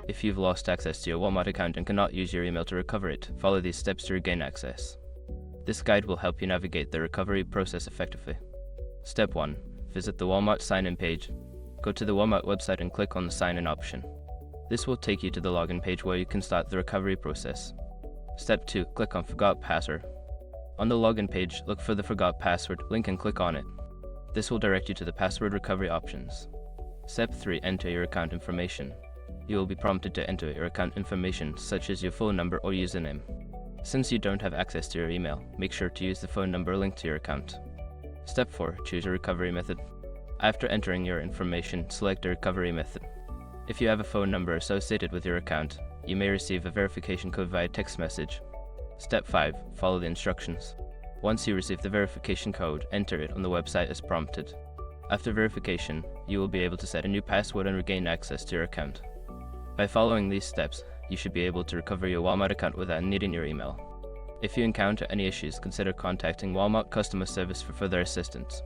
If you've lost access to your Walmart account and cannot use your email to recover it, follow these steps to regain access. This guide will help you navigate the recovery process effectively. Step 1. Visit the Walmart sign-in page. Go to the Walmart website and click on the sign-in option. This will take you to the login page where you can start the recovery process. Step 2. Click on Forgot Password. On the login page, look for the Forgot Password link and click on it. This will direct you to the password recovery options. Step 3. Enter your account information. You will be prompted to enter your account information such as your phone number or username. Since you don't have access to your email, make sure to use the phone number linked to your account. Step 4. Choose a recovery method. After entering your information, select a recovery method. If you have a phone number associated with your account, you may receive a verification code via text message. Step 5. Follow the instructions. Once you receive the verification code, enter it on the website as prompted. After verification, you will be able to set a new password and regain access to your account. By following these steps, you should be able to recover your Walmart account without needing your email. If you encounter any issues, consider contacting Walmart customer service for further assistance.